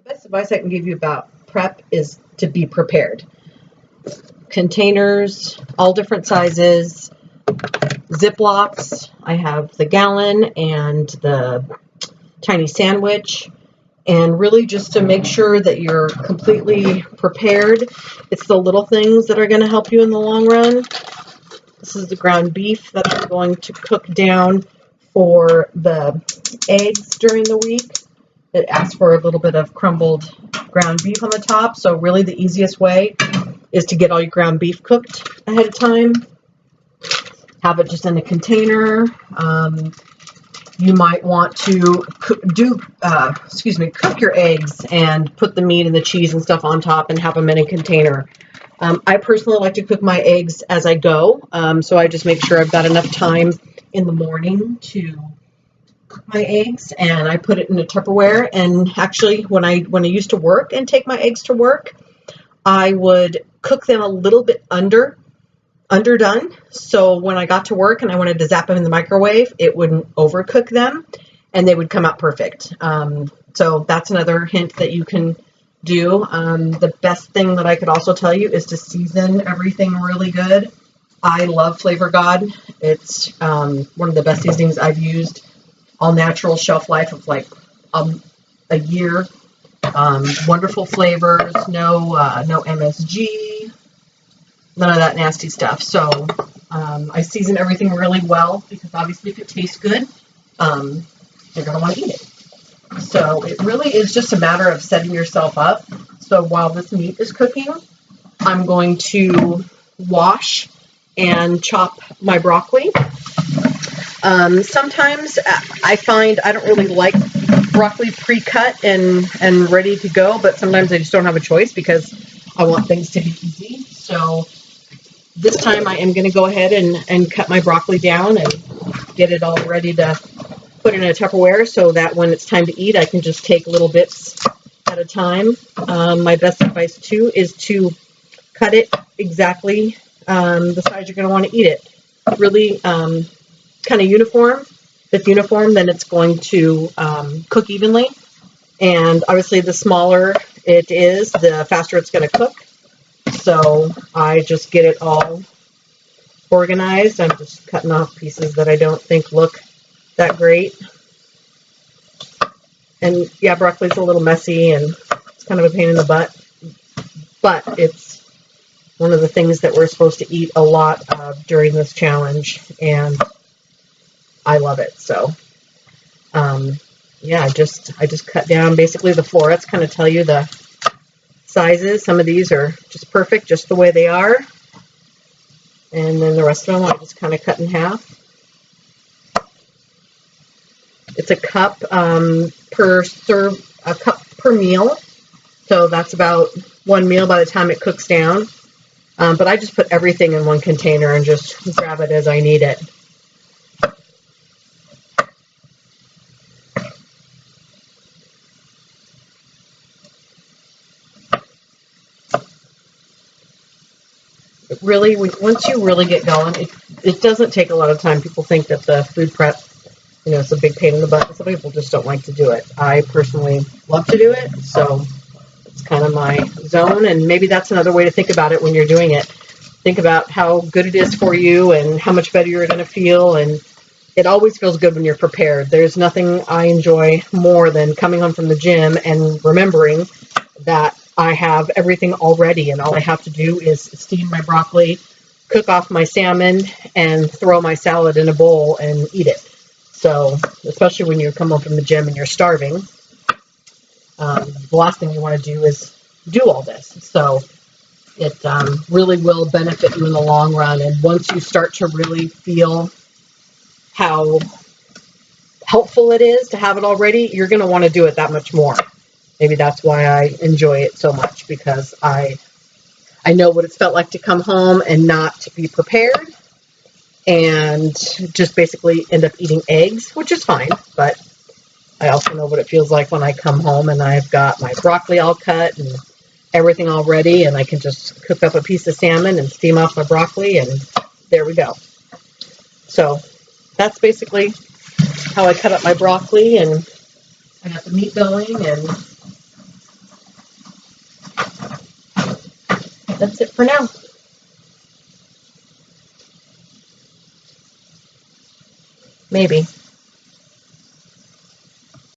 The best advice I can give you about prep is to be prepared. Containers, all different sizes, Ziplocs. I have the gallon and the tiny sandwich. And really just to make sure that you're completely prepared. It's the little things that are going to help you in the long run. This is the ground beef that I'm going to cook down for the eggs during the week. It asks for a little bit of crumbled ground beef on the top. So really the easiest way is to get all your ground beef cooked ahead of time. Have it just in a container. You might want to cook your eggs and put the meat and the cheese and stuff on top and have them in a container. I personally like to cook my eggs as I go. So I just make sure I've got enough time in the morning to cook my eggs, and I put it in a Tupperware. And actually, when I used to work and take my eggs to work, I would cook them a little bit underdone. So when I got to work and I wanted to zap them in the microwave, it wouldn't overcook them and they would come out perfect. So that's another hint that you can do. The best thing that I could also tell you is to season everything really good. I love Flavor God. It's one of the best seasonings I've used. All natural, shelf life of like a year. Wonderful flavors, no MSG, none of that nasty stuff. So I season everything really well because obviously if it tastes good, you're going to want to eat it. So it really is just a matter of setting yourself up. So while this meat is cooking, I'm going to wash and chop my broccoli. Sometimes I find I don't really like broccoli pre-cut and ready to go, but sometimes I just don't have a choice because I want things to be easy. So this time I am going to go ahead and cut my broccoli down and get it all ready to put in a Tupperware so that when it's time to eat, I can just take little bits at a time. My best advice too is to cut it exactly the size you're going to want to eat it. Really kind of uniform. If it's uniform, then it's going to cook evenly. And obviously the smaller it is, the faster it's going to cook. So I just get it all organized. I'm just cutting off pieces that I don't think look that great. And yeah, broccoli's a little messy and it's kind of a pain in the butt, but it's one of the things that we're supposed to eat a lot of during this challenge, and I love it. So yeah, I just cut down basically the florets, kind of tell you the sizes. Some of these are just perfect, just the way they are. And then the rest of them I just kind of cut in half. It's a cup per meal. So that's about one meal by the time it cooks down. But I just put everything in one container and just grab it as I need it. Really, once you really get going, it doesn't take a lot of time. People think that the food prep, it's a big pain in the butt. Some people just don't like to do it. I personally love to do it, so it's kind of my zone. And maybe that's another way to think about it when you're doing it. Think about how good it is for you and how much better you're going to feel. And it always feels good when you're prepared. There's nothing I enjoy more than coming home from the gym and remembering that I have everything all ready and all I have to do is steam my broccoli, cook off my salmon, and throw my salad in a bowl and eat it. So, especially when you come home from the gym and you're starving, the last thing you want to do is do all this. So, it really will benefit you in the long run. And once you start to really feel how helpful it is to have it all ready, you're going to want to do it that much more. Maybe that's why I enjoy it so much, because I know what it's felt like to come home and not be prepared and just basically end up eating eggs, which is fine. But I also know what it feels like when I come home and I've got my broccoli all cut and everything all ready, and I can just cook up a piece of salmon and steam off my broccoli, and there we go. So that's basically how I cut up my broccoli, and I got the meat going, and that's it for now. Maybe.